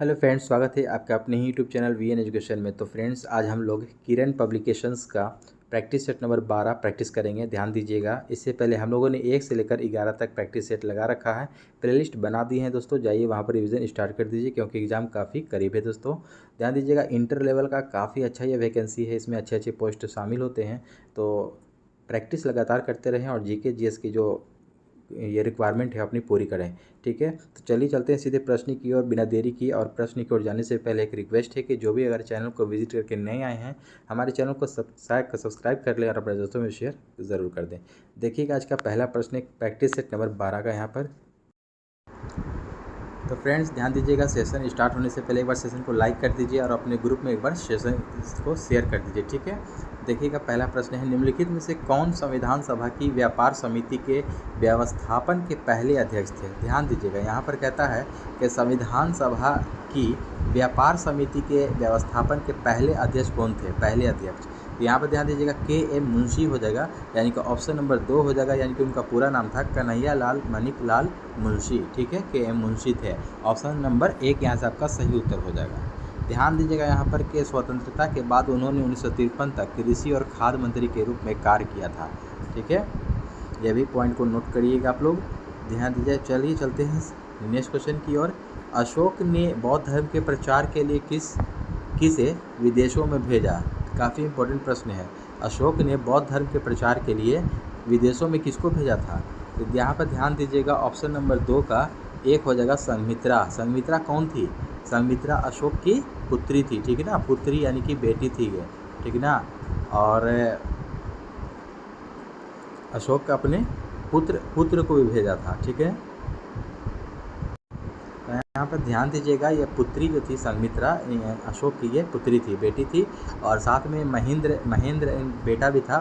Hello friends, स्वागत है आपका अपने ही यूट्यूब चैनल वीएन एजुकेशन में। तो फ्रेंड्स, आज हम लोग किरण पब्लिकेशंस का प्रैक्टिस सेट नंबर 12 प्रैक्टिस करेंगे। ध्यान दीजिएगा, इससे पहले हम लोगों ने 1 से लेकर 11 तक प्रैक्टिस सेट लगा रखा है, प्लेलिस्ट बना दी है दोस्तों। जाइए वहाँ पर रिवीजन स्टार्ट कर दीजिए क्योंकि एग्ज़ाम काफ़ी करीब है दोस्तों। ध्यान दीजिएगा, इंटर लेवल का काफ़ी अच्छा ये वैकेंसी है, इसमें अच्छे अच्छे पोस्ट शामिल होते हैं। तो प्रैक्टिस लगातार करते रहें और जीके जीएस की जो ये रिक्वायरमेंट है अपनी पूरी करें। ठीक है, तो चलिए चलते हैं सीधे प्रश्न की ओर बिना देरी किए। और प्रश्न की ओर जाने से पहले एक रिक्वेस्ट है कि जो भी अगर चैनल को विजिट करके नए आए हैं, हमारे चैनल को सब्सक्राइब कर लें और अपने दोस्तों में शेयर ज़रूर कर दें। देखिएगा, आज का पहला प्रश्न एक प्रैक्टिस सेट नंबर 12 का यहाँ पर। तो फ्रेंड्स, ध्यान दीजिएगा, सेशन स्टार्ट होने से पहले एक बार सेशन को लाइक कर दीजिए और अपने ग्रुप में एक बार सेशन को शेयर कर दीजिए। ठीक है, देखिएगा, पहला प्रश्न है, निम्नलिखित में से कौन संविधान सभा की व्यापार समिति के व्यवस्थापन के पहले अध्यक्ष थे। ध्यान दीजिएगा, यहाँ पर कहता है कि संविधान सभा की व्यापार समिति के व्यवस्थापन के पहले अध्यक्ष कौन थे। पहले अध्यक्ष, तो यहाँ पर ध्यान दीजिएगा, के.एम. मुंशी हो जाएगा, यानी कि ऑप्शन नंबर 2 हो जाएगा। यानी कि उनका पूरा नाम था कन्हैया लाल मणिक लाल मुंशी। ठीक है, के.एम. मुंशी थे। ऑप्शन नंबर 1 यहाँ से आपका सही उत्तर हो जाएगा। ध्यान दीजिएगा यहाँ पर कि स्वतंत्रता के बाद उन्होंने 1953 तक कृषि और खाद्य मंत्री के रूप में कार्य किया था। ठीक है, यह भी पॉइंट को नोट करिएगा आप लोग, ध्यान दीजिए। चलिए चलते हैं नेक्स्ट क्वेश्चन की ओर। अशोक ने बौद्ध धर्म के प्रचार के लिए किसे विदेशों में भेजा। काफ़ी इंपॉर्टेंट प्रश्न है। अशोक ने बौद्ध धर्म के प्रचार के लिए विदेशों में किसको भेजा था। तो यहाँ पर ध्यान दीजिएगा, ऑप्शन नंबर 2 का 1 हो जाएगा संघमित्रा। संघमित्रा कौन थी। संघमित्रा अशोक की पुत्री थी। ठीक है ना, पुत्री यानी कि बेटी थी ये। ठीक है ना, और अशोक का अपने पुत्र को भी भेजा था। ठीक है, यहाँ पर ध्यान दीजिएगा, यह पुत्री जो थी संघमित्रा, अशोक की ये पुत्री थी, बेटी थी। और साथ में महेंद्र बेटा भी था,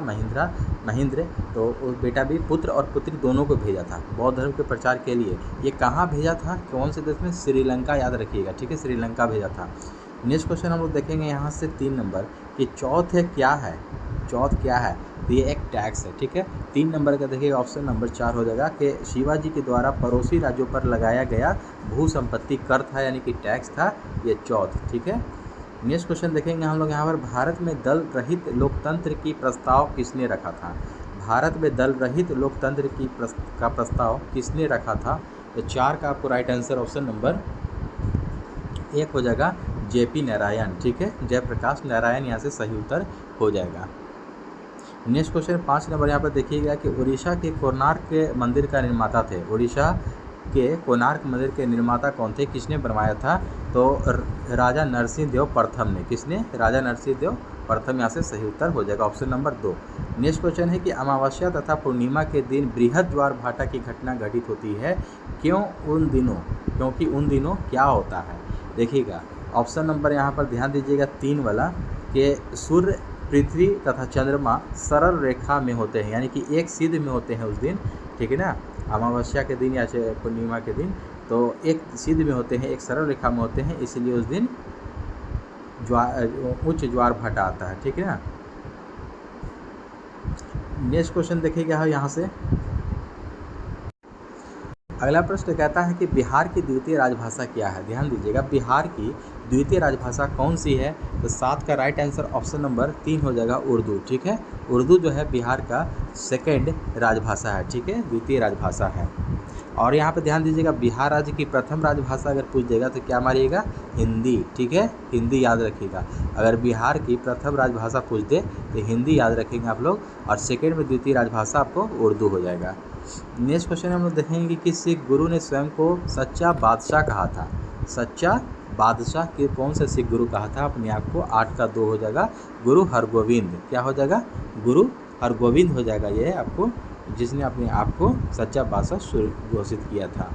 महेंद्र, तो उस बेटा भी, पुत्र और पुत्री दोनों को भेजा था बौद्ध धर्म के प्रचार के लिए। ये कहाँ भेजा था, कौन से देश में, श्रीलंका, याद रखिएगा। ठीक है, श्रीलंका भेजा था। नेक्स्ट क्वेश्चन हम लोग देखेंगे यहाँ से 3 नंबर कि चौथ क्या है। चौथ क्या है, तो ये एक टैक्स है। ठीक है, 3 नंबर का देखिए, ऑप्शन नंबर 4 हो जाएगा कि शिवाजी के द्वारा पड़ोसी राज्यों पर लगाया गया भू संपत्ति कर था, यानी कि टैक्स था ये चौथ। ठीक है, नेक्स्ट क्वेश्चन देखेंगे हम लोग यहाँ पर, भारत में दल रहित लोकतंत्र की प्रस्ताव किसने रखा था। भारत में दल रहित लोकतंत्र का प्रस्ताव किसने रखा था। तो 4 का आपको राइट आंसर ऑप्शन नंबर 1 हो जाएगा, जेपी नारायण। ठीक है, जयप्रकाश नारायण यहाँ से सही उत्तर हो जाएगा। नेक्स्ट क्वेश्चन 5 नंबर यहाँ पर देखिएगा कि उड़ीसा के कोणार्क के मंदिर का निर्माता थे। उड़ीसा के कोणार्क मंदिर के निर्माता कौन थे, किसने बनवाया था। तो राजा नरसिंह देव प्रथम ने। किसने, राजा नरसिंह देव प्रथम, यहाँ से सही उत्तर हो जाएगा ऑप्शन नंबर 2। नेक्स्ट क्वेश्चन है कि अमावस्या तथा पूर्णिमा के दिन बृहद ज्वार भाटा की घटना घटित होती है, क्योंकि उन दिनों क्या होता है। देखिएगा, ऑप्शन नंबर यहाँ पर ध्यान दीजिएगा 3 वाला, कि सूर्य, पृथ्वी तथा चंद्रमा सरल रेखा में होते हैं, यानी कि एक सीध में होते हैं उस दिन। ठीक है ना, अमावस्या के दिन या पूर्णिमा के दिन तो एक सीध में होते हैं, एक सरल रेखा में होते हैं, इसलिए उस दिन उच्च ज्वार भाटा आता है। ठीक है ना, नेक्स्ट क्वेश्चन देखिएगा यहाँ से। अगला प्रश्न कहता है कि बिहार की द्वितीय राजभाषा क्या है। ध्यान दीजिएगा, बिहार की द्वितीय राजभाषा कौन सी है। तो 7 का राइट आंसर ऑप्शन नंबर 3 हो जाएगा, उर्दू। ठीक है, उर्दू जो है बिहार का सेकेंड राजभाषा है। ठीक है, द्वितीय राजभाषा है। और यहाँ पे ध्यान दीजिएगा, बिहार राज्य की प्रथम राजभाषा अगर पूछ देगा तो क्या मारिएगा, हिंदी। ठीक है, हिंदी याद रखिएगा। अगर बिहार की प्रथम राजभाषा पूछ दे तो हिंदी याद रखेंगे आप लोग, और सेकेंड में द्वितीय राजभाषा आपको उर्दू हो जाएगा। नेक्स्ट क्वेश्चन हम लोग देखेंगे कि सिख गुरु ने स्वयं को सच्चा बादशाह कहा था। सच्चा बादशाह के कौन से सिख गुरु कहा था अपने आप को। 8 का 2 हो जाएगा, गुरु हरगोविंद। क्या हो जाएगा, गुरु हरगोविंद हो जाएगा ये आपको, जिसने अपने आप को सच्चा बादशाह घोषित किया था।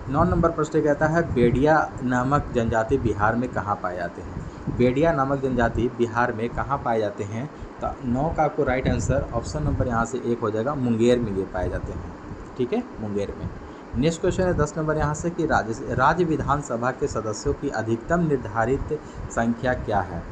9 नंबर प्रश्न कहता है, बेड़िया नामक जनजाति बिहार में कहाँ पाए जाते हैं। बेड़िया नामक जनजाति बिहार में कहाँ पाए जाते हैं। तो 9 का आपको राइट आंसर ऑप्शन नंबर यहाँ से 1 हो जाएगा, मुंगेर में ये पाए जाते हैं। ठीक है, मुंगेर में। नेक्स्ट क्वेश्चन है 10 नंबर यहाँ से कि राज्य विधानसभा के सदस्यों की अधिकतम निर्धारित संख्या क्या है।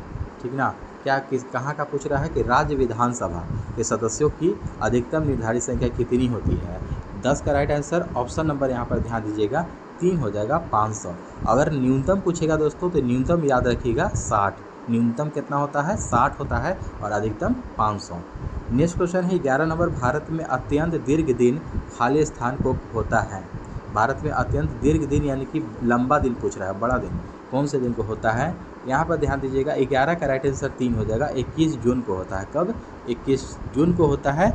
ठीक ना, कहाँ का पूछ रहा है कि राज्य विधानसभा के सदस्यों की अधिकतम निर्धारित संख्या कितनी होती है। 10 का राइट आंसर ऑप्शन नंबर यहाँ पर ध्यान दीजिएगा 3 हो जाएगा 500। अगर न्यूनतम पूछेगा दोस्तों तो न्यूनतम याद रखिएगा 60। न्यूनतम कितना होता है? 60 होता है और अधिकतम 500। नेक्स्ट क्वेश्चन है 11 नंबर, भारत में अत्यंत दीर्घ दिन खाली स्थान को होता है। भारत में अत्यंत दीर्घ दिन यानी कि लंबा दिन पूछ रहा है, बड़ा दिन, कौन से दिन को होता है? यहाँ पर ध्यान दीजिएगा, 11 का राइट आंसर 3 हो जाएगा, 21 जून को होता है। कब? 21 जून को होता है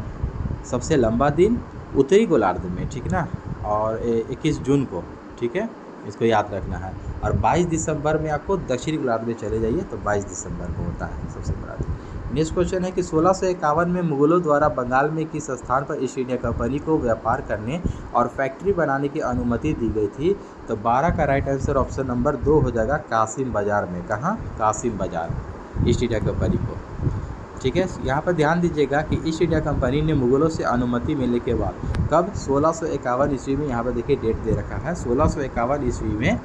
सबसे लंबा दिन उत्तरी गोलार्ध में, ठीक ना, और 21 जून को, ठीक है, इसको याद रखना है। और 22 दिसंबर में आपको दक्षिणी गोलार्ध में चले जाइए तो 22 दिसंबर को होता है सबसे बड़ा दिन। नेक्स्ट क्वेश्चन है कि 1651 में मुगलों द्वारा बंगाल में किस स्थान पर ईस्ट इंडिया कंपनी को व्यापार करने और फैक्ट्री बनाने की अनुमति दी गई थी? तो 12 का राइट आंसर ऑप्शन नंबर 2 हो जाएगा, कासिम बाजार में। कहाँ? कासिम बाजार, ईस्ट इंडिया कंपनी को, ठीक है। यहाँ पर ध्यान दीजिएगा कि ईस्ट इंडिया कंपनी ने मुगलों से अनुमति मिलने के बाद, कब? 1651 ईस्वी में। यहाँ पर देखिए डेट दे रखा है, 1651 ईस्वी में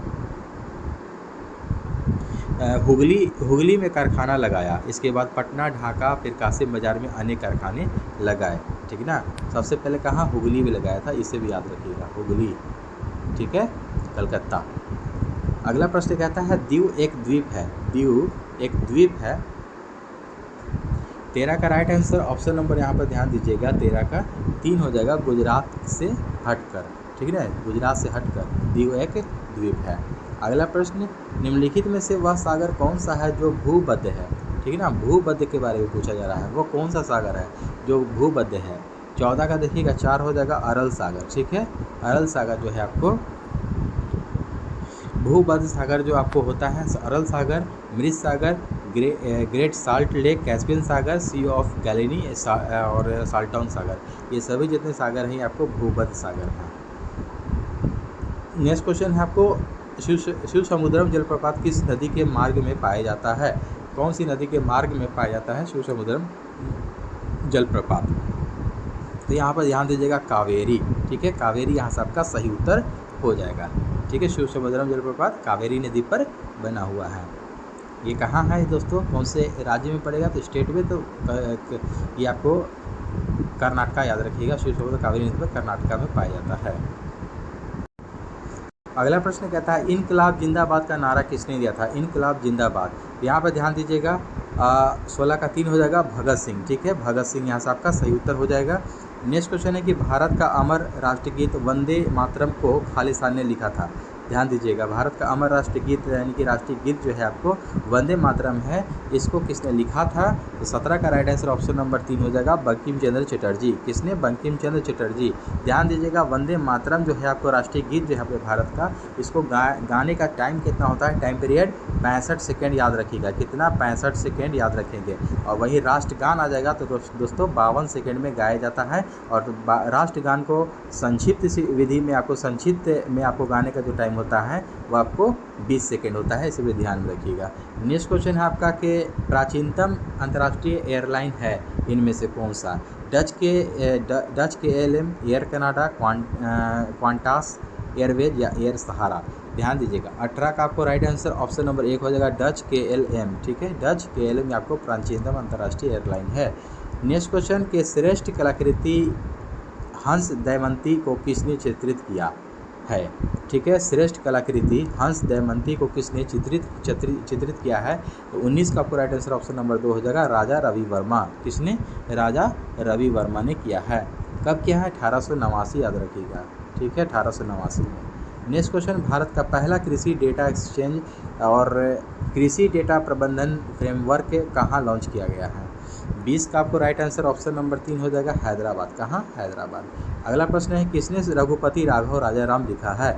हुगली में कारखाना लगाया। इसके बाद पटना, ढाका, फिर कासिम बाजार में अन्य कारखाने लगाए, ठीक ना। सबसे पहले कहाँ? हुगली में लगाया था, इसे भी याद रखिएगा, हुगली, ठीक है, कलकत्ता। अगला प्रश्न कहता है दीव एक द्वीप है। दीव एक द्वीप है। 13 का राइट आंसर ऑप्शन नंबर, यहाँ पर ध्यान दीजिएगा, 13 का 3 हो जाएगा, गुजरात से हटकर, ठीक है, गुजरात से हटकर दीव एक द्वीप है। अगला प्रश्न, निम्नलिखित में से वह सागर कौन सा है जो भूमध्य है? ठीक है ना, भूमध्य के बारे में पूछा जा रहा है, वो कौन सा सागर है जो भूमध्य है? 14 का देखिएगा 4 हो जाएगा, अरल सागर, ठीक है। अरल सागर जो है आपको भूमध्य सागर जो आपको होता है, अरल सागर, मृत सागर, ग्रेट साल्ट लेक, कैस्पियन सागर, सी ऑफ गैलिनी और साल्टन सागर, ये सभी जितने सागर हैं आपको भूमध्य सागर हैं। नेक्स्ट क्वेश्चन है आपको, शिव समुद्रम जलप्रपात किस नदी के मार्ग में पाया जाता है? कौन सी नदी के मार्ग में पाया जाता है शिव समुद्रम जलप्रपात? तो यहाँ पर ध्यान दीजिएगा, कावेरी, ठीक है, कावेरी यहाँ से आपका सही उत्तर हो जाएगा, ठीक है। शिव समुद्रम जलप्रपात कावेरी नदी पर बना हुआ है। ये कहाँ है दोस्तों, कौन से राज्य में पड़ेगा? तो स्टेट में, तो ये आपको कर्नाटका याद रखिएगा, शिव समुद्र कावेरी नदी पर कर्नाटका में पाया जाता है। अगला प्रश्न कहता है इनकलाब जिंदाबाद का नारा किसने दिया था? इनकलाब जिंदाबाद, यहाँ पर ध्यान दीजिएगा, 16 का 3 हो जाएगा, भगत सिंह, ठीक है, भगत सिंह यहाँ से आपका सही उत्तर हो जाएगा। नेक्स्ट क्वेश्चन है कि भारत का अमर राष्ट्रगीत वंदे मातरम को खालिस्तान ने लिखा था। ध्यान दीजिएगा, भारत का अमर राष्ट्रगीत यानी कि राष्ट्रीय गीत जो है आपको वंदे मातरम है, इसको किसने लिखा था? तो 17 का राइट आंसर ऑप्शन नंबर 3 हो जाएगा, बंकिम चंद्र चटर्जी। किसने? बंकिम चंद्र चटर्जी। ध्यान दीजिएगा, वंदे मातरम जो है आपको राष्ट्रीय गीत जो है आपके भारत का, इसको गाने का टाइम कितना होता है? टाइम पीरियड 65 सेकेंड याद रखिएगा, कितना? 65 सेकेंड याद रखेंगे। और वही राष्ट्रगान आ जाएगा तो दोस्तों 52 सेकेंड में गाया जाता है। और राष्ट्रगान को संक्षिप्त विधि में आपको, संक्षिप्त में आपको गाने का जो टाइम होता है वो आपको 20 सेकेंड होता है, इसे भी ध्यान में रखिएगा। नेक्स्ट क्वेश्चन है आपका कि प्राचीनतम अंतर्राष्ट्रीय एयरलाइन है इनमें से कौन सा? डच के ALM, air Canada, Qantas Airways या एयर सहारा? ध्यान दीजिएगा, 18 का आपको राइट आंसर ऑप्शन नंबर 1 हो जाएगा, डच KLM, ठीक है, डच KLM आपको प्राचीनतम अंतर्राष्ट्रीय एयरलाइन है। नेक्स्ट क्वेश्चन के श्रेष्ठ कलाकृति हंस दमयंती को किसने चित्रित किया है? ठीक है, श्रेष्ठ कलाकृति हंस दमयंती को किसने चित्रित किया है? तो 19 का आपको राइट आंसर ऑप्शन नंबर 2 हो जाएगा, राजा रवि वर्मा। किसने? राजा रवि वर्मा ने किया है। कब किया है? 1889 याद रखिएगा, ठीक है, 1889 में। नेक्स्ट क्वेश्चन, भारत का पहला कृषि डेटा एक्सचेंज और कृषि डेटा प्रबंधन फ्रेमवर्क कहाँ लॉन्च किया गया है? 20 का आपको राइट आंसर ऑप्शन नंबर 3 हो जाएगा, हैदराबाद। कहाँ? हैदराबाद। अगला प्रश्न है किसने रघुपति राघव राजा राम लिखा है?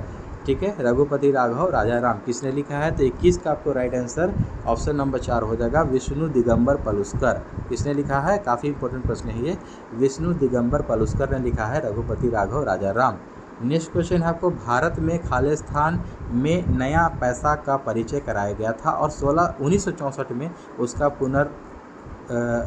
ठीक है, रघुपति राघव राजा राम किसने लिखा है? तो 21 का आपको राइट आंसर ऑप्शन नंबर 4 हो जाएगा, विष्णु दिगंबर पलुस्कर। किसने लिखा है? काफ़ी इंपॉर्टेंट प्रश्न है ये, विष्णु दिगंबर पलुस्कर ने लिखा है रघुपति राघव राजा राम। नेक्स्ट क्वेश्चन है आपको, भारत में खालिस्तान में नया पैसा का परिचय कराया गया था और 1964 में उसका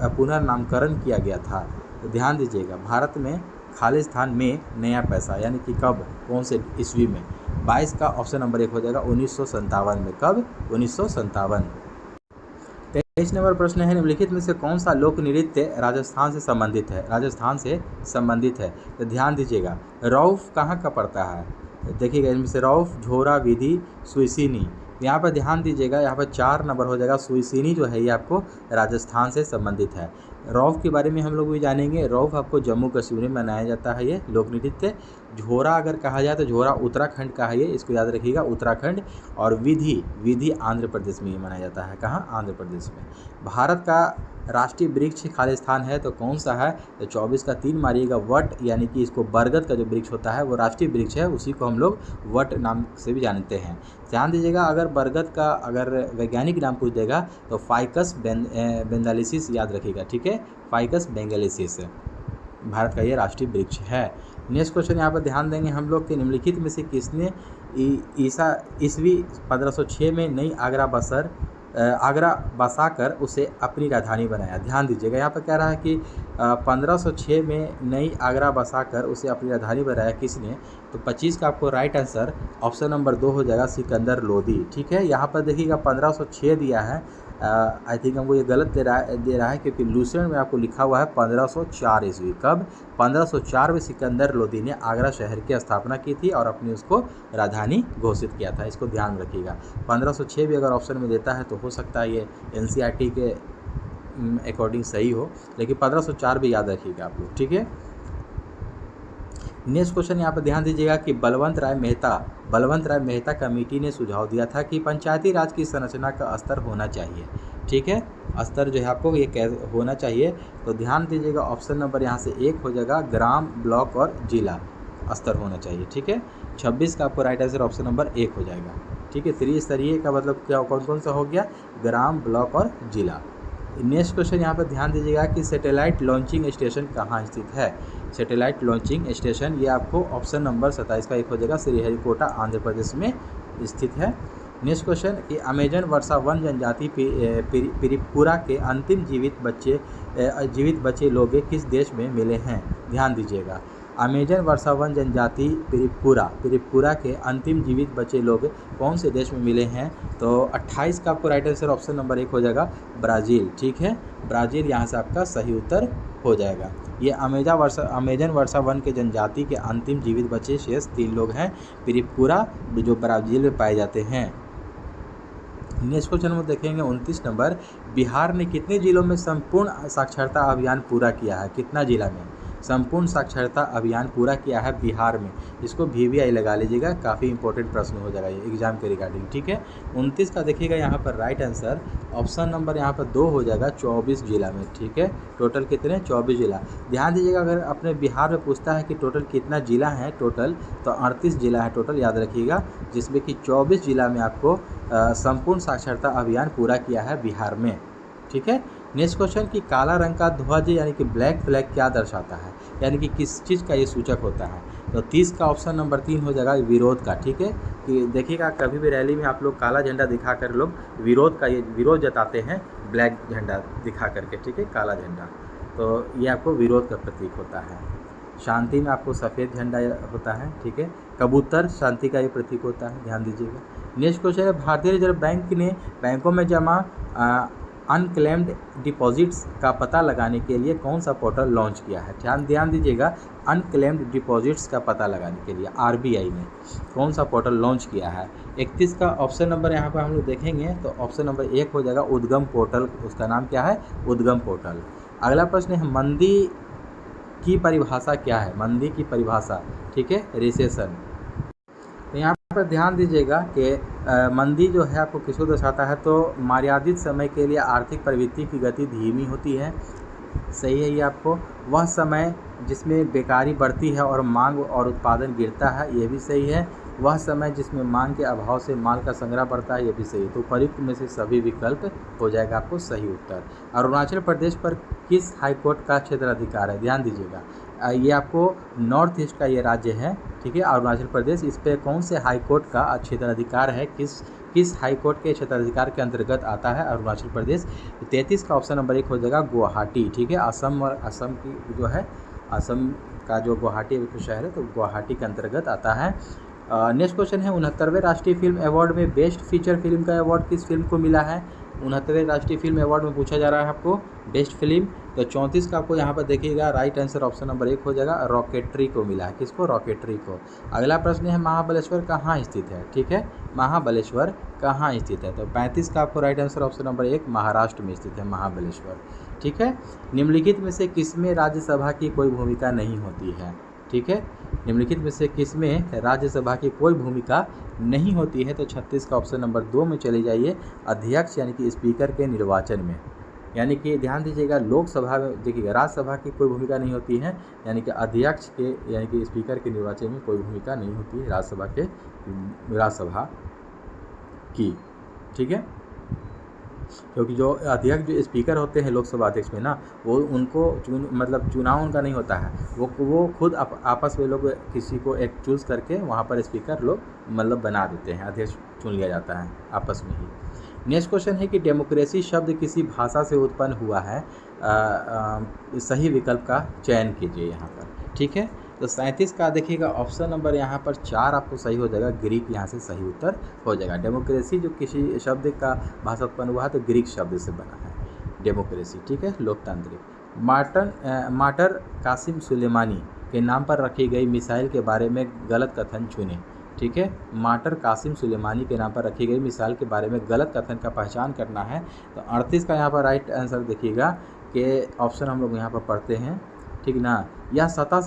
पुनर्नामकरण किया गया था। तो ध्यान दीजिएगा, भारत में खालिस्तान में नया पैसा यानी कि कब, कौन से ईस्वी में? 22 का ऑप्शन नंबर 1 हो जाएगा, 1957 में। कब? 1957। 23 नंबर प्रश्न है, निम्नलिखित में से कौन सा लोक नृत्य राजस्थान से संबंधित है? राजस्थान से संबंधित है, तो ध्यान दीजिएगा, रौफ कहाँ का पड़ता है? देखिएगा इनमें से रौफ, झोरा, विधि, सुइसिनी। यहाँ पर ध्यान दीजिएगा, यहाँ पर 4 नंबर हो जाएगा। सुइसिनी जो है ये आपको राजस्थान से संबंधित है। रौफ के बारे में हम लोग भी जानेंगे। रौफ आपको जम्मू कश्मीर में मनाया जाता है ये लोक नृत्य। झोरा अगर कहा जाए तो झोरा उत्तराखंड का है ये, इसको याद रखिएगा, उत्तराखंड। और विधि आंध्र प्रदेश में ये मनाया जाता है। कहाँ? आंध्र प्रदेश में। भारत का राष्ट्रीय वृक्ष खालिस्तान है तो कौन सा है? तो 24 का 3 मारिएगा, वट, यानी कि इसको बरगद का जो वृक्ष होता है वो राष्ट्रीय वृक्ष है, उसी को हम लोग वट नाम से भी जानते हैं। ध्यान दीजिएगा, अगर बरगद का अगर वैज्ञानिक नाम पूछ देगा तो फाइकस बेंगालिसिस याद रखिएगा, ठीक है, फाइकस बेंगालिसिस भारत का ये राष्ट्रीय वृक्ष है। नेक्स्ट क्वेश्चन यहाँ पर ध्यान देंगे हम लोग कि निम्नलिखित में से किसने ईस्वी 1506 में नई आगरा बसाकर उसे अपनी राजधानी बनाया। ध्यान दीजिएगा, यहाँ पर कह रहा है कि 1506 में नई आगरा बसाकर उसे अपनी राजधानी बनाया किसने? तो 25 का आपको राइट आंसर ऑप्शन नंबर 2 हो जाएगा, सिकंदर लोदी। ठीक है, यहाँ पर देखिएगा 1506 दिया है, आई थिंक हमको ये गलत दे रहा है क्योंकि लूसेंट में आपको लिखा हुआ है 1504 ईस्वी। कब? 1504 में सिकंदर लोदी ने आगरा शहर की स्थापना की थी और अपनी उसको राजधानी घोषित किया था। इसको ध्यान रखिएगा। 1506 भी अगर ऑप्शन में देता है तो हो सकता है ये NCERT के अकॉर्डिंग सही हो, लेकिन 1504 भी याद रखिएगा आप लोग। ठीक है, नेक्स्ट क्वेश्चन यहाँ पर ध्यान दीजिएगा कि बलवंत राय मेहता कमेटी ने सुझाव दिया था कि पंचायती राज की संरचना का स्तर होना चाहिए। ठीक है, स्तर जो है आपको ये होना चाहिए, तो ध्यान दीजिएगा ऑप्शन नंबर यहाँ से 1 हो जाएगा, ग्राम, ब्लॉक और जिला स्तर होना चाहिए। ठीक है, 26 का आपको राइट आंसर ऑप्शन नंबर 1 हो जाएगा। ठीक है, त्रिस्तरीय का मतलब क्या, कौन सा हो गया? ग्राम, ब्लॉक और जिला। नेक्स्ट क्वेश्चन यहाँ पर ध्यान दीजिएगा कि सैटेलाइट लॉन्चिंग स्टेशन कहाँ स्थित है? सैटेलाइट लॉन्चिंग स्टेशन ये आपको ऑप्शन नंबर 27 का 1 हो जाएगा, श्रीहरिकोटा आंध्र प्रदेश में स्थित है। नेक्स्ट क्वेश्चन कि अमेजन वर्षा वन जनजाति पिरिपुरा के अंतिम जीवित बचे लोग किस देश में मिले हैं? ध्यान दीजिएगा, अमेजन वर्षा वन जनजाति पिरिपुरा के अंतिम जीवित बचे लोग कौन से देश में मिले हैं? तो 28 का आपको राइट आंसर ऑप्शन नंबर 1 हो जाएगा, ब्राज़ील। ठीक है, ब्राज़ील यहाँ से आपका सही उत्तर हो जाएगा। ये अमेजन वर्षा वन के जनजाति के अंतिम जीवित बचे शेष 3 लोग हैं, पिरिपुरा, जो ब्राज़ील में पाए जाते हैं। नेक्स्ट क्वेश्चन में देखेंगे 29 नंबर, बिहार ने कितने जिलों में संपूर्ण साक्षरता अभियान पूरा किया है? कितना जिला में संपूर्ण साक्षरता अभियान पूरा किया है बिहार में? इसको VVI लगा लीजिएगा, काफ़ी इंपॉर्टेंट प्रश्न हो जाएगा ये एग्जाम के रिगार्डिंग। ठीक है, 29 का देखिएगा यहाँ पर राइट आंसर ऑप्शन नंबर यहाँ पर 2 हो जाएगा, 24 जिला में। ठीक है, टोटल कितने? 24 जिला। ध्यान दीजिएगा, अगर अपने बिहार में पूछता है कि टोटल कितना जिला है टोटल, तो 38 जिला है टोटल, याद रखिएगा, जिसमें कि 24 जिला में आपको संपूर्ण साक्षरता अभियान पूरा किया है बिहार में। ठीक है, नेक्स्ट क्वेश्चन कि काला रंग का ध्वज यानी कि ब्लैक फ्लैग क्या दर्शाता है, यानी कि किस चीज़ का ये सूचक होता है? तो 30 का ऑप्शन नंबर 3 हो जाएगा, विरोध का। ठीक है, कि देखिएगा कभी भी रैली में आप लोग काला झंडा दिखा कर लोग विरोध जताते हैं, ब्लैक झंडा दिखा करके। ठीक है, काला झंडा, तो ये आपको विरोध का प्रतीक होता है। शांति में आपको सफ़ेद झंडा होता है। ठीक है, कबूतर शांति का ये प्रतीक होता है, ध्यान दीजिएगा। नेक्स्ट क्वेश्चन है, भारतीय रिजर्व बैंक ने बैंकों में जमा अनक्लेम्ड डिपॉजिट्स का पता लगाने के लिए कौन सा पोर्टल लॉन्च किया है? ध्यान दीजिएगा, अनक्लेम्ड डिपॉजिट्स का पता लगाने के लिए RBI ने कौन सा पोर्टल लॉन्च किया है? 31 का ऑप्शन नंबर यहाँ पर हम लोग देखेंगे तो ऑप्शन नंबर 1 हो जाएगा, उद्गम पोर्टल। उसका नाम क्या है? उद्गम पोर्टल। अगला प्रश्न है, मंदी की परिभाषा क्या है? मंदी की परिभाषा, ठीक है, रिसेशन। तो यहाँ पर ध्यान दीजिएगा कि मंदी जो है आपको किसको दर्शाता है? तो मर्यादित समय के लिए आर्थिक प्रवृत्ति की गति धीमी होती है। सही है ये आपको। वह समय जिसमें बेकारी बढ़ती है और मांग और उत्पादन गिरता है, ये भी सही है। वह समय जिसमें मांग के अभाव से माल का संग्रह बढ़ता है, ये भी सही है। तो उपयुक्त में से सभी विकल्प हो जाएगा आपको सही उत्तर। अरुणाचल प्रदेश पर किस हाईकोर्ट का क्षेत्राधिकार है? ध्यान दीजिएगा, ये आपको नॉर्थ ईस्ट का ये राज्य है। ठीक है, अरुणाचल प्रदेश, इस पर कौन से हाईकोर्ट का क्षेत्राधिकार है? किस हाईकोर्ट के क्षेत्राधिकार के अंतर्गत आता है अरुणाचल प्रदेश? 33 का ऑप्शन नंबर 1 हो जाएगा, गुवाहाटी। ठीक है, असम की जो है, असम का जो गुवाहाटी शहर है, तो गुवाहाटी के अंतर्गत आता है। नेक्स्ट क्वेश्चन है 69वें राष्ट्रीय फिल्म अवार्ड में बेस्ट फीचर फिल्म का अवार्ड किस फिल्म को मिला है। 69वें राष्ट्रीय फिल्म अवार्ड में पूछा जा रहा है आपको बेस्ट फिल्म। तो 34 का आपको यहाँ पर देखिएगा राइट आंसर ऑप्शन नंबर 1 हो जाएगा, रॉकेटरी को मिला है। किसको? रॉकेटरी को। अगला प्रश्न है महाबलेश्वर कहाँ स्थित है। ठीक है, महाबलेश्वर कहाँ स्थित है। तो 35 का आपको right answer option number 1 Maharashtra में स्थित है महाबलेश्वर। ठीक है, निम्नलिखित में से किसमें राज्यसभा की कोई भूमिका नहीं होती है। ठीक है, निम्नलिखित में से किसमें राज्यसभा की कोई भूमिका नहीं होती है। तो 36 का ऑप्शन नंबर 2 में चले जाइए, अध्यक्ष यानी कि स्पीकर के निर्वाचन में। यानी कि ध्यान दीजिएगा, लोकसभा में देखिएगा राज्यसभा की कोई भूमिका नहीं होती है, यानी कि अध्यक्ष के यानी कि स्पीकर के निर्वाचन में कोई भूमिका नहीं होती है राज्यसभा की। ठीक है, क्योंकि जो अध्यक्ष जो स्पीकर होते हैं लोकसभा अध्यक्ष में ना, वो उनको चुनाव उनका नहीं होता है, वो खुद आपस में लोग किसी को एक चूज़ करके वहाँ पर स्पीकर लोग बना देते हैं, अध्यक्ष चुन लिया जाता है आपस में ही। नेक्स्ट क्वेश्चन है कि डेमोक्रेसी शब्द किसी भाषा से उत्पन्न हुआ है। सही विकल्प का चयन कीजिए यहाँ पर। ठीक है, तो 37 का देखिएगा ऑप्शन नंबर यहाँ पर 4 आपको सही हो जाएगा, ग्रीक यहाँ से सही उत्तर हो जाएगा। डेमोक्रेसी जो किसी शब्द का भाषा उत्पन्न हुआ है तो ग्रीक शब्द से बना है डेमोक्रेसी। ठीक है, लोकतांत्रिक। मार्टर कासिम सुलेमानी के नाम पर रखी गई मिसाइल के बारे में गलत कथन चुनें। ठीक है, मार्टर कासिम सुलेमानी के नाम पर रखी गई मिसाइल के बारे में गलत कथन का पहचान करना है। तो 38 का यहाँ पर राइट आंसर देखिएगा कि ऑप्शन हम लोग यहाँ पर पढ़ते हैं। ठीक ना, यह सतह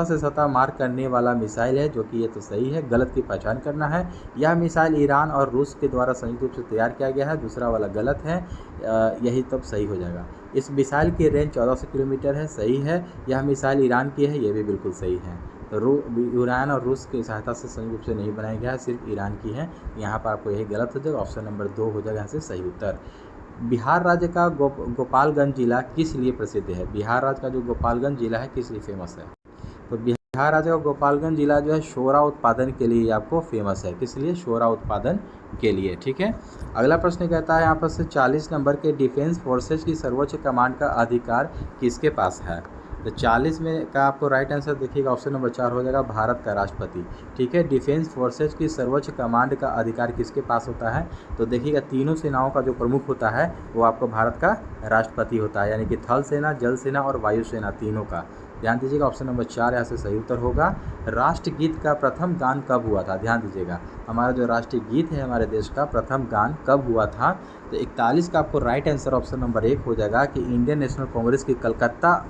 से सतह मार करने वाला मिसाइल है, जो कि ये तो सही है। गलत की पहचान करना है। यह मिसाइल ईरान और रूस के द्वारा संयुक्त रूप से तैयार किया गया है, दूसरा वाला गलत है, यही तब सही हो जाएगा। इस मिसाइल की रेंज 1400 किलोमीटर है, सही है। यह मिसाइल ईरान की है, ये भी बिल्कुल सही है। तो ईरान और रूस की सहायता से संयुक्त रूप से नहीं बनाया गया है, सिर्फ ईरान की है। यहाँ पर आपको यही गलत हो जाएगा, ऑप्शन नंबर 2 हो जाएगा यहाँ से सही उत्तर। बिहार राज्य का गोपालगंज जिला किस लिए प्रसिद्ध है। बिहार राज्य का जो गोपालगंज जिला है किस लिए फेमस है। तो बिहार राज्य का गोपालगंज जिला जो है शोरा उत्पादन के लिए आपको फेमस है। किस लिए? शोरा उत्पादन के लिए। ठीक है, अगला प्रश्न कहता है यहाँ पर से 40 नंबर के डिफेंस फोर्सेज की सर्वोच्च कमांड का अधिकार किसके पास है। तो 40 में का आपको राइट आंसर देखिएगा ऑप्शन नंबर 4 हो जाएगा, भारत का राष्ट्रपति। ठीक है, डिफेंस फोर्सेज की सर्वोच्च कमांड का अधिकार किसके पास होता है। तो देखिएगा तीनों सेनाओं का जो प्रमुख होता है वो आपको भारत का राष्ट्रपति होता है, यानी कि थल सेना, जल सेना और वायु सेना तीनों का। ध्यान दीजिएगा ऑप्शन नंबर 4 यहाँ से सही उत्तर होगा। राष्ट्रगीत का प्रथम गान कब हुआ था। ध्यान दीजिएगा, हमारा जो राष्ट्रीय गीत है हमारे देश का प्रथम गान कब हुआ था। तो 41 का आपको राइट आंसर ऑप्शन नंबर 1 हो जाएगा कि इंडियन नेशनल कांग्रेस की कलकत्ता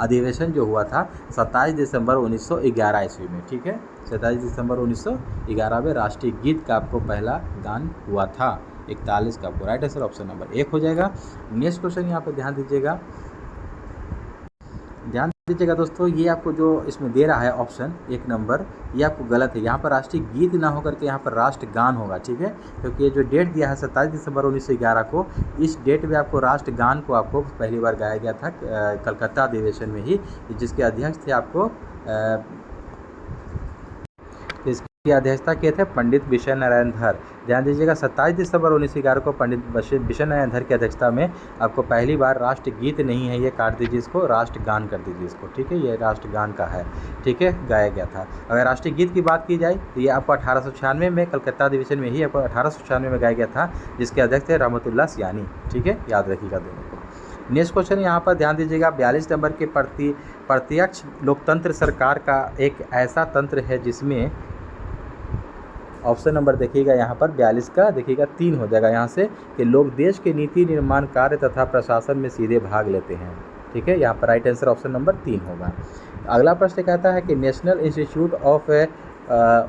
अधिवेशन जो हुआ था 27 दिसंबर 1911 ईस्वी में। ठीक है, 27 दिसंबर 1911 में राष्ट्रीय गीत का आपको पहला गान हुआ था। 41 का आपको राइट आंसर ऑप्शन नंबर 1 हो जाएगा। नेक्स्ट क्वेश्चन यहाँ पर ध्यान दीजिएगा दोस्तों, ये आपको जो इसमें दे रहा है ऑप्शन 1 नंबर, ये आपको गलत है। यहाँ पर राष्ट्रीय गीत ना होकर के यहाँ पर राष्ट्रगान होगा। ठीक है, क्योंकि ये जो डेट दिया है 27 दिसंबर 1911 को, इस डेट में आपको राष्ट्रगान को आपको पहली बार गाया गया था कलकत्ता अधिवेशन में ही, जिसके अध्यक्ष थे आपको इसकी अध्यक्षता किए थे पंडित विशय नारायण धर। ध्यान दीजिएगा 27 दिसंबर 1911 को पंडित विशय नारायण धर की अध्यक्षता में आपको पहली बार राष्ट्रगीत नहीं है, ये काट दीजिए इसको, राष्ट्रगान कर दीजिए इसको। ठीक है, ये राष्ट्रगान का है। ठीक है, गाया गया था। अगर राष्ट्रीय गीत की बात की जाए तो ये आपको 1896 में कलकत्ता अधिवेशन में ही आपको 1896 में गाया गया था, जिसके अध्यक्ष थे रहमतुल्लाह सियानी। ठीक है, याद रखिएगा दोनों को। नेक्स्ट क्वेश्चन यहाँ पर ध्यान दीजिएगा 42 नंबर के प्रत्यक्ष लोकतंत्र सरकार का एक ऐसा तंत्र है जिसमें ऑप्शन नंबर देखिएगा यहाँ पर 42 का देखिएगा 3 हो जाएगा यहाँ से कि लोग देश के नीति निर्माण कार्य तथा प्रशासन में सीधे भाग लेते हैं। ठीक है, यहाँ पर राइट आंसर ऑप्शन नंबर 3 होगा। अगला प्रश्न कहता है कि नेशनल इंस्टीट्यूट ऑफ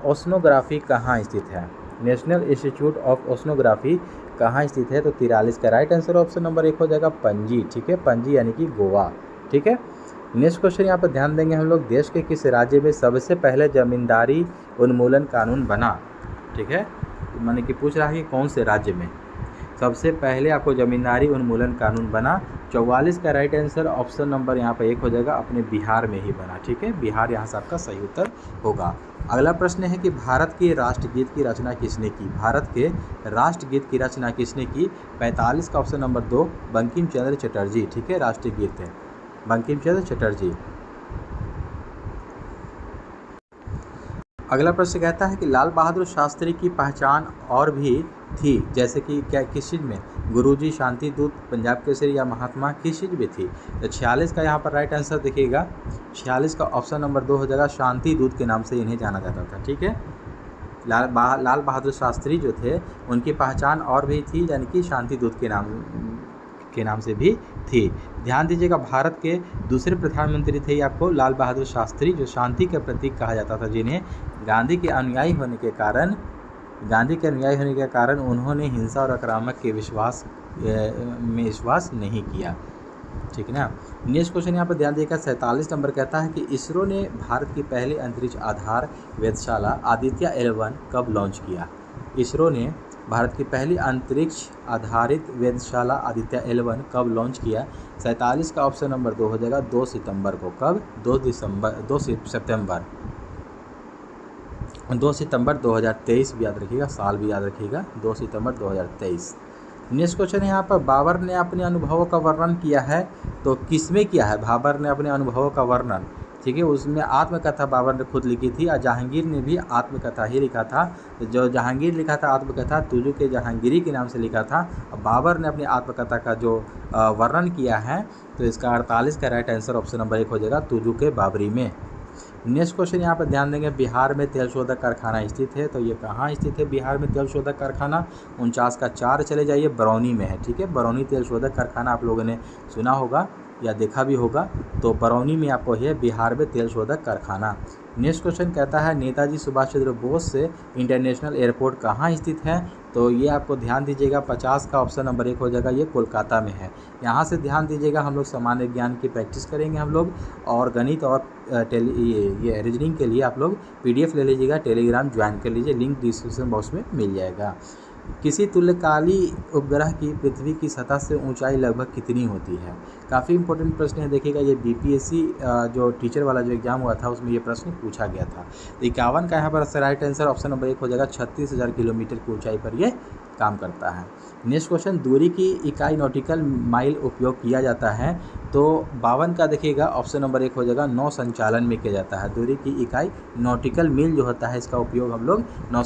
ओशनोग्राफी कहाँ स्थित है। नेशनल इंस्टीट्यूट ऑफ ओशनोग्राफी कहाँ स्थित है। तो 43 का राइट आंसर ऑप्शन नंबर 1 हो जाएगा, पणजी। ठीक है, पणजी यानी कि गोवा। ठीक है, नेक्स्ट क्वेश्चन यहाँ पर ध्यान देंगे हम लोग, देश के किस राज्य में सबसे पहले जमींदारी उन्मूलन कानून बना। ठीक है, माने कि पूछ रहा है कि कौन से राज्य में सबसे पहले आपको जमींदारी उन्मूलन कानून बना। 44 का राइट आंसर ऑप्शन नंबर यहाँ पर 1 हो जाएगा, अपने बिहार में ही बना। ठीक है, बिहार यहाँ से आपका सही उत्तर होगा। अगला प्रश्न है कि भारत के राष्ट्रगीत की रचना किसने की। भारत के राष्ट्रगीत की रचना किसने की। 45 का ऑप्शन नंबर 2 बंकिम चंद्र चटर्जी। ठीक है, राष्ट्रीय गीत है बंकिम चंद्र चटर्जी। अगला प्रश्न कहता है कि लाल बहादुर शास्त्री की पहचान और भी थी, जैसे कि क्या किस चीज़ में? गुरुजी, शांति दूत, पंजाब केसरी या महात्मा, किस चीज़ में थी? तो 46 का यहाँ पर राइट आंसर देखिएगा, 46 का ऑप्शन नंबर 2 हो जाएगा, शांति दूत के नाम से इन्हें जाना जाता था। ठीक है, लाल बहादुर शास्त्री जो थे उनकी पहचान और भी थी, यानी कि शांति दूत के नाम से भी थी। ध्यान दीजिएगा, भारत के दूसरे प्रधानमंत्री थे आपको लाल बहादुर शास्त्री, जो शांति के प्रतीक कहा जाता था, जिन्हें गांधी के अनुयायी होने के कारण उन्होंने हिंसा और आक्रामक के विश्वास नहीं किया। ठीक है ना। नेक्स्ट क्वेश्चन यहाँ पर ध्यान देगा, 47 नंबर कहता है कि इसरो ने भारत की पहली अंतरिक्ष आधार वेधशाला आदित्य L1 कब लॉन्च किया? इसरो ने भारत की पहली अंतरिक्ष आधारित वेधशाला आदित्य L1 कब लॉन्च किया? 47 का ऑप्शन नंबर 2 हो जाएगा, 2 सितंबर को। कब? 2 सितंबर 2023 भी याद रखिएगा, साल भी याद रखिएगा, 2 सितंबर 2023। नेक्स्ट क्वेश्चन है यहाँ पर, बाबर ने अपने अनुभवों का वर्णन किया है, तो किसमें किया है बाबर ने अपने अनुभवों का वर्णन? ठीक है, उसमें आत्मकथा बाबर ने खुद लिखी थी, और जहांगीर ने भी आत्मकथा ही लिखा था। तो जो जहांगीर लिखा था आत्मकथा, तुजू के जहांगीरी के नाम से लिखा था, और बाबर ने अपनी आत्मकथा का जो वर्णन किया है, तो इसका 48 का राइट आंसर ऑप्शन नंबर 1 हो जाएगा, तुजू के बाबरी में। नेक्स्ट क्वेश्चन यहाँ पर ध्यान देंगे, बिहार में तेल शोधक कारखाना स्थित है, तो ये कहाँ स्थित है बिहार में तेल शोधक कारखाना? 49 का 4 चले जाइए, बरौनी में है। ठीक है, बरौनी तेल शोधक कारखाना आप लोगों ने सुना होगा या देखा भी होगा, तो बरौनी में आपको है बिहार में तेल शोधक कारखाना। नेक्स्ट क्वेश्चन कहता है, नेताजी सुभाष चंद्र बोस से इंटरनेशनल एयरपोर्ट कहाँ स्थित है? तो ये आपको ध्यान दीजिएगा, 50 का ऑप्शन नंबर 1 हो जाएगा, ये कोलकाता में है। यहाँ से ध्यान दीजिएगा, हम लोग सामान्य ज्ञान की प्रैक्टिस करेंगे हम लोग, और गणित और ये रीजनिंग के लिए आप लोग PDF ले लीजिएगा, टेलीग्राम ज्वाइन कर लीजिए, लिंक डिस्क्रिप्शन बॉक्स में मिल जाएगा। किसी तुल्यकाली उपग्रह की पृथ्वी की सतह से ऊंचाई लगभग कितनी होती है? काफ़ी इंपॉर्टेंट प्रश्न है, देखिएगा, ये BPSC जो टीचर वाला जो एग्जाम हुआ था उसमें ये प्रश्न पूछा गया था। 51 का यहाँ पर राइट आंसर ऑप्शन नंबर 1 हो जाएगा, 36,000 किलोमीटर की ऊंचाई पर ये काम करता है। नेक्स्ट क्वेश्चन, दूरी की इकाई नॉटिकल माइल उपयोग किया जाता है, तो 52 का देखिएगा ऑप्शन नंबर 1 हो जाएगा, नौ संचालन में किया जाता है। दूरी की इकाई नॉटिकल मील जो होता है, इसका उपयोग हम लोग नौ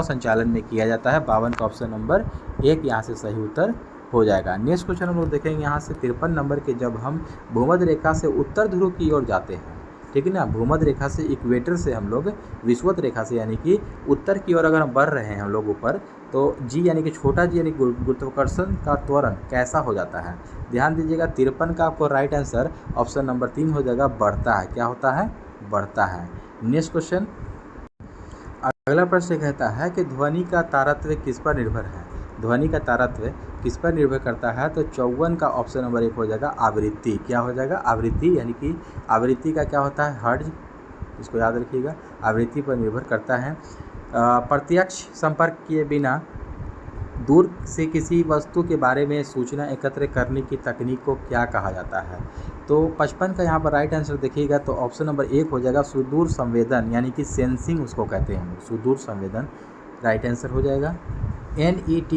संचालन में किया जाता है। 52 का ऑप्शन नंबर 1 यहाँ से सही उत्तर हो जाएगा। नेक्स्ट क्वेश्चन हम लोग देखेंगे यहाँ से 53 नंबर के, जब हम भूमध्य रेखा से उत्तर ध्रुव की ओर जाते हैं, ठीक है ना, भूमध्य रेखा से इक्वेटर से हम लोग विषुवत रेखा से यानी कि उत्तर की ओर अगर हम बढ़ रहे हैं हम लोग ऊपर, तो जी यानी कि छोटा जी यानी गुरुत्वाकर्षण का त्वरण कैसा हो जाता है? ध्यान दीजिएगा, 53 का आपको राइट आंसर ऑप्शन नंबर 3 हो जाएगा, बढ़ता है। क्या होता है? बढ़ता है। नेक्स्ट क्वेश्चन, अगला प्रश्न कहता है कि ध्वनि का तारतम्य किस पर निर्भर है? ध्वनि का तारतम्य किस पर निर्भर करता है? तो 54 का ऑप्शन नंबर 1 हो जाएगा, आवृत्ति। क्या हो जाएगा? आवृत्ति, यानी कि आवृत्ति का क्या होता है? हर्ट्ज, इसको याद रखिएगा, आवृत्ति पर निर्भर करता है। प्रत्यक्ष संपर्क किए बिना दूर से किसी वस्तु के बारे में सूचना एकत्र करने की तकनीक को क्या कहा जाता है? तो 55 का यहाँ पर राइट आंसर देखिएगा, तो ऑप्शन नंबर 1 हो जाएगा, सुदूर संवेदन, यानी कि सेंसिंग उसको कहते हैं, सुदूर संवेदन राइट आंसर हो जाएगा। ENT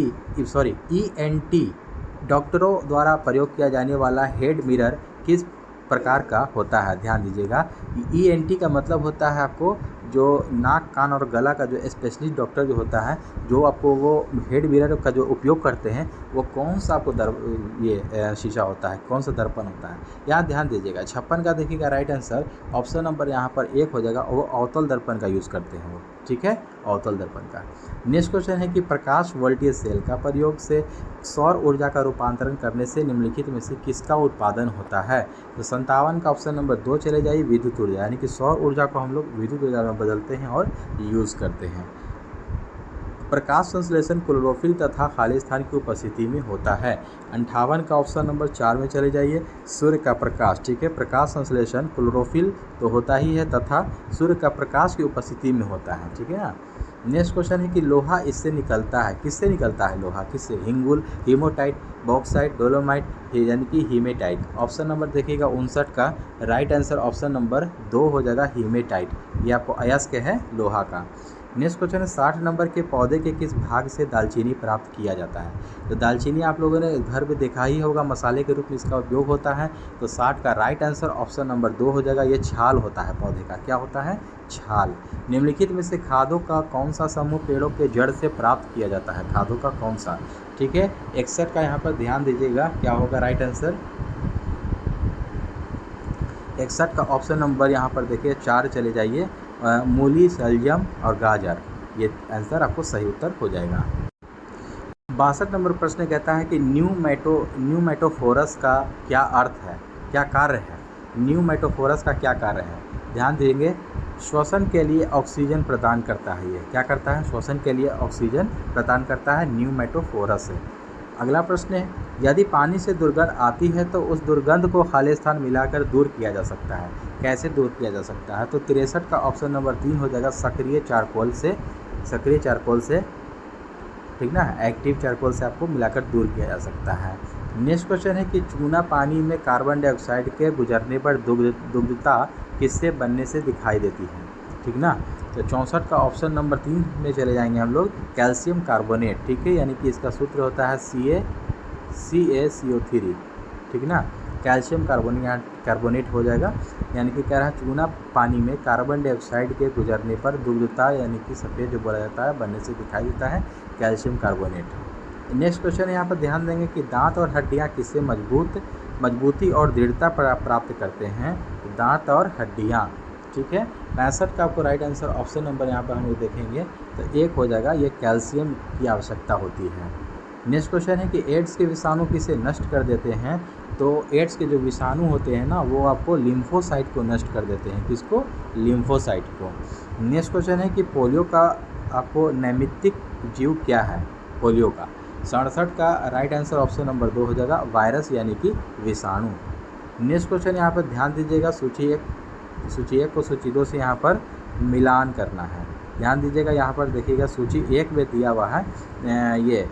डॉक्टरों द्वारा प्रयोग किया जाने वाला हेड मिरर किस प्रकार का होता है? ध्यान दीजिएगा, ENT का मतलब होता है आपको जो नाक, कान और गला का जो स्पेशलिस्ट डॉक्टर जो होता है, जो आपको वो हेड मिरर का जो उपयोग करते हैं, वो कौन सा आपको शीशा होता है, कौन सा दर्पण होता है, यहाँ ध्यान दीजिएगा। 56 का देखिएगा राइट आंसर ऑप्शन नंबर यहाँ पर 1 हो जाएगा, वो अवतल दर्पण का यूज़ करते हैं वो, ठीक है, अवतल दर्पण का। नेक्स्ट क्वेश्चन है कि प्रकाश वोल्टेज सेल का प्रयोग से सौर ऊर्जा का रूपांतरण करने से निम्नलिखित में से किसका उत्पादन होता है? तो 57 का ऑप्शन नंबर 2 चले जाइए, विद्युत ऊर्जा, यानी कि सौर ऊर्जा को हम लोग विद्युत ऊर्जा में बदलते हैं और यूज़ करते हैं। प्रकाश संश्लेषण क्लोरोफिल तथा खाली स्थान की उपस्थिति में होता है। 58 का ऑप्शन नंबर 4 में चले जाइए, सूर्य का प्रकाश, ठीक है, प्रकाश संश्लेषण क्लोरोफिल तो होता ही है तथा सूर्य का प्रकाश की उपस्थिति में होता है, ठीक है ना। नेक्स्ट क्वेश्चन है कि लोहा इससे निकलता है, किससे निकलता है लोहा, किससे? हिंगुल, हीमोटाइट, बॉक्साइट, डोलोमाइट, यानी कि हीमेटाइट। ऑप्शन नंबर देखिएगा 59 का राइट आंसर ऑप्शन नंबर 2 हो जाएगा, हीमेटाइट। ये आपको अयस्क है लोहा का। नेक्स्ट क्वेश्चन है 60 नंबर के पौधे के किस भाग से दालचीनी प्राप्त किया जाता है। तो दालचीनी आप लोगों ने घर में देखा ही होगा, मसाले के रूप में इसका उपयोग होता है। तो 60 का राइट आंसर ऑप्शन नंबर 2 हो जाएगा। ये छाल होता है पौधे का, क्या होता है, छाल। निम्नलिखित में से खादों का कौन सा समूह पेड़ों के जड़ से प्राप्त किया जाता है, खादों का कौन सा, ठीक है। 61 का यहाँ पर ध्यान दीजिएगा, क्या होगा राइट आंसर। 61 का ऑप्शन नंबर यहाँ पर देखिए 4 चले जाइए, मूली, शलजम और गाजर, ये आंसर आपको सही उत्तर हो जाएगा। 62 नंबर प्रश्न कहता है कि न्यूमेटोफोरस का क्या अर्थ है, क्या कार्य है। न्यूमेटोफोरस का क्या कार्य है, ध्यान देंगे। श्वसन के लिए ऑक्सीजन प्रदान करता है, ये क्या करता है, श्वसन के लिए ऑक्सीजन प्रदान करता है न्यूमेटोफोरस है। अगला प्रश्न है, यदि पानी से दुर्गंध आती है तो उस दुर्गंध को खाली स्थान मिलाकर दूर किया जा सकता है, कैसे दूर किया जा सकता है। तो 63 का ऑप्शन नंबर 3 हो जाएगा, सक्रिय चारकोल से, ठीक ना, एक्टिव चारकोल से आपको मिलाकर दूर किया जा सकता है। नेक्स्ट क्वेश्चन है कि चूना पानी में कार्बन डाइऑक्साइड के गुजरने पर दुग्धता किससे बनने से दिखाई देती है, ठीक ना। तो 64 का ऑप्शन नंबर 3 में चले जाएंगे हम लोग, कैल्शियम कार्बोनेट, ठीक है, यानी कि इसका सूत्र होता है CaCO3, ठीक ना, कैल्शियम कार्बोनेट हो जाएगा। यानी कि कह रहा है चूना पानी में कार्बन डाइऑक्साइड के गुजरने पर दुग्धता यानी कि सफ़ेद जो बोला जाता है बनने से दिखाई देता है, कैल्शियम कार्बोनेट। नेक्स्ट क्वेश्चन यहाँ पर ध्यान देंगे कि दांत और हड्डियाँ किससे मजबूती और दृढ़ता प्राप्त करते हैं, दांत और हड्डियाँ, ठीक है। 65 का आपको राइट आंसर ऑप्शन नंबर यहाँ पर हम लोग देखेंगे तो 1 हो जाएगा, ये कैल्शियम की आवश्यकता होती है। नेक्स्ट क्वेश्चन है कि एड्स के विषाणु किसे नष्ट कर देते हैं। तो एड्स के जो विषाणु होते हैं ना, वो आपको लिम्फोसाइट को नष्ट कर देते हैं, किसको, लिम्फोसाइट को। नेक्स्ट क्वेश्चन है कि पोलियो का आपको नैमित्तिक जीव क्या है, पोलियो का। 67 का राइट आंसर ऑप्शन नंबर 2 हो जाएगा, वायरस यानी कि विषाणु। नेक्स्ट क्वेश्चन यहाँ पर ध्यान दीजिएगा, सूची एक को सूची 2 से यहाँ पर मिलान करना है। ध्यान दीजिएगा, यहाँ पर देखिएगा सूची 1 में दिया हुआ है ये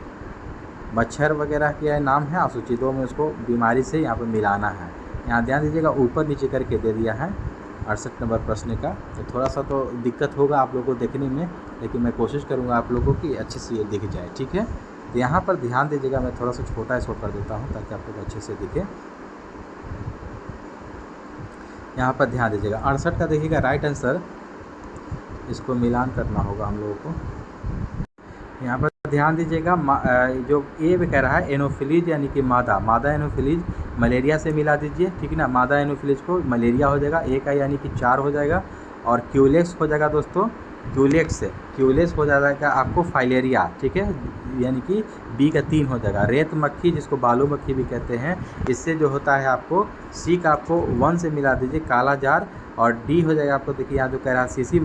मच्छर वगैरह का नाम है, और सूची 2 में उसको बीमारी से यहाँ पर मिलाना है। यहाँ ध्यान दीजिएगा, ऊपर नीचे करके दे दिया है 68 नंबर प्रश्न का। तो थोड़ा सा तो दिक्कत होगा आप लोगों को देखने में, लेकिन मैं कोशिश करूँगा आप लोगों की अच्छे से ये दिख जाए, ठीक है। तो यहाँ पर ध्यान दीजिएगा, मैं थोड़ा सा छोटा इसको कर देता हूँ ताकि आप लोग अच्छे से दिखे। यहाँ पर ध्यान दीजिएगा, 68 का देखिएगा राइट आंसर, इसको मिलान करना होगा हम लोगों को। यहाँ पर ध्यान दीजिएगा, जो ए में कह रहा है एनोफिलीज यानी कि मादा एनोफिलीज मलेरिया से मिला दीजिए, ठीक है ना। मादा एनोफिलीज को मलेरिया हो जाएगा, ए का यानी कि 4 हो जाएगा, और क्यूलेक्स हो जाएगा दोस्तों, क्यूलेक्स हो जाएगा आपको फाइलेरिया, ठीक है, यानी कि बी का 3 हो जाएगा। रेत मक्खी जिसको बालू मक्खी भी कहते हैं, इससे जो होता है आपको सी का आपको 1 से मिला दीजिए, काला जार, और डी हो जाएगा आपको, देखिए यहाँ जो कह रहा है सीसी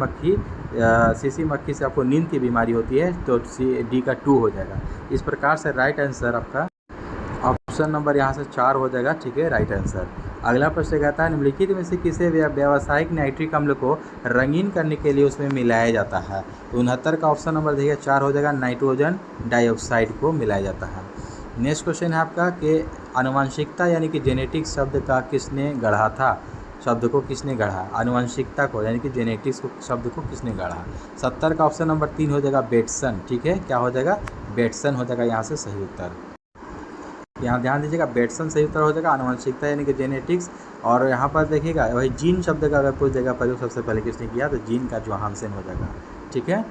मक्खी से आपको नींद की बीमारी होती है, तो डी का 2 हो जाएगा। इस प्रकार से राइट आंसर आपका ऑप्शन नंबर यहाँ से 4 हो जाएगा, ठीक है, राइट आंसर। अगला प्रश्न कहता है निम्नलिखित में से किसे व्यावसायिक नाइट्रिक अम्ल को रंगीन करने के लिए उसमें मिलाया जाता है। तो 69 का ऑप्शन नंबर देखिए 4 हो जाएगा, नाइट्रोजन डाइऑक्साइड को मिलाया जाता है। नेक्स्ट क्वेश्चन है आपका कि आनुवंशिकता यानी कि जेनेटिक्स शब्द का किसने गढ़ा था, शब्द को किसने गढ़ा, आनुवंशिकता को यानी कि जेनेटिक्स को शब्द को किसने गढ़ा। 70 का ऑप्शन नंबर 3 हो जाएगा, बेटसन, ठीक है, क्या हो जाएगा, बेटसन हो जाएगा यहाँ से सही उत्तर। यहाँ ध्यान दीजिएगा, बेटसन सही उत्तर हो जाएगा, आनुवंशिकता यानी कि जेनेटिक्स। और यहाँ पर देखिएगा वही जीन शब्द का अगर कुछ जगह प्रयोग सबसे पहले किसने किया, तो जीन का जोहानसन हो जाएगा, ठीक है।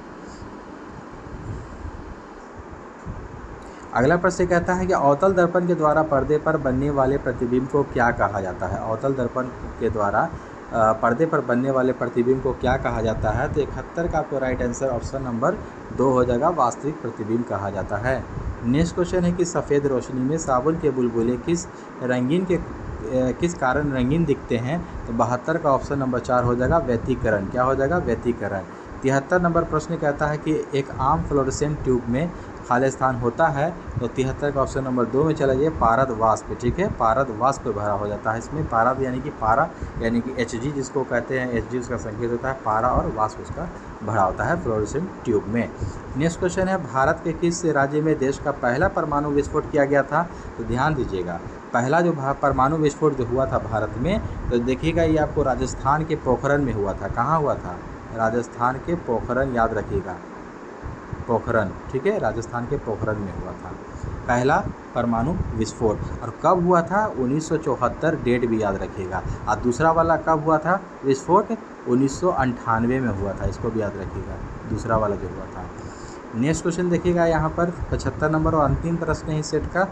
अगला प्रश्न कहता है कि अवतल दर्पण के द्वारा पर्दे पर बनने वाले प्रतिबिंब को क्या कहा जाता है। अवतल दर्पण के द्वारा पर्दे पर बनने वाले प्रतिबिंब को क्या कहा जाता है। तो 71 का आपको राइट आंसर ऑप्शन नंबर 2 हो जाएगा, वास्तविक प्रतिबिंब कहा जाता है। नेक्स्ट क्वेश्चन है कि सफ़ेद रोशनी में साबुन के बुलबुले किस कारण रंगीन दिखते हैं। तो 72 का ऑप्शन नंबर 4 हो जाएगा, व्यतिकरण, क्या हो जाएगा, व्यतिकरण। 73 नंबर प्रश्न कहता है कि एक आम फ्लोरोसेंट ट्यूब में खाली स्थान होता है। तो 73 का ऑप्शन नंबर 2 में चला जाइए, पारद वाष्प, ठीक है, पारद वाष्प भरा हो जाता है इसमें। पारद यानी कि पारा यानी कि Hg जिसको कहते हैं, Hg उसका संकेत होता है, पारा और वाष्प उसका भरा होता है फ्लोरोसेंट ट्यूब में। नेक्स्ट क्वेश्चन है भारत के किस राज्य में देश का पहला परमाणु विस्फोट किया गया था। तो ध्यान दीजिएगा, पहला जो परमाणु विस्फोट जो हुआ था भारत में, तो देखिएगा ये आपको राजस्थान के पोखरण में हुआ था। कहाँ हुआ था, राजस्थान के पोखरन, याद रखिएगा पोखरन, ठीक है, राजस्थान के पोखरन में हुआ था पहला परमाणु विस्फोट। और कब हुआ था? 1974, डेट भी याद रखिएगा। और दूसरा वाला कब हुआ था विस्फोट? 1998 में हुआ था, इसको भी याद रखिएगा, दूसरा वाला जो हुआ था। नेक्स्ट क्वेश्चन देखिएगा यहाँ पर 75 नंबर और अंतिम प्रश्न है इस सेट का।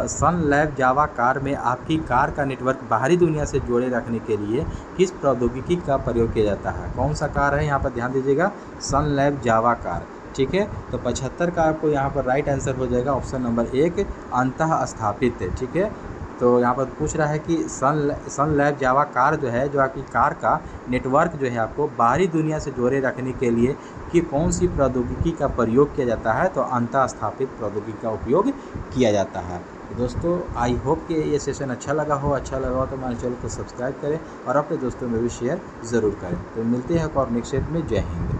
सन लैब जावा कार में आपकी कार का नेटवर्क बाहरी दुनिया से जोड़े रखने के लिए किस प्रौद्योगिकी का प्रयोग किया जाता है? कौन सा कार है यहाँ पर ध्यान दीजिएगा, सन लैब जावा कार, ठीक है। तो 75 का आपको यहाँ पर राइट आंसर हो जाएगा ऑप्शन नंबर 1 अंतः स्थापित, ठीक है। तो यहाँ पर पूछ रहा है कि सन लैब जावा कार जो है, जो आपकी कार का नेटवर्क जो है आपको बाहरी दुनिया से जोड़े रखने के लिए कि कौन सी प्रौद्योगिकी का प्रयोग किया जाता है? तो अंतः स्थापित प्रौद्योगिकी का उपयोग किया जाता है। तो दोस्तों आई होप कि ये सेशन अच्छा लगा हो तो हमारे चैनल को सब्सक्राइब करें और अपने दोस्तों में भी शेयर ज़रूर करें। तो मिलते हैं एक और नेक्स्ट सेट में। जय हिंद।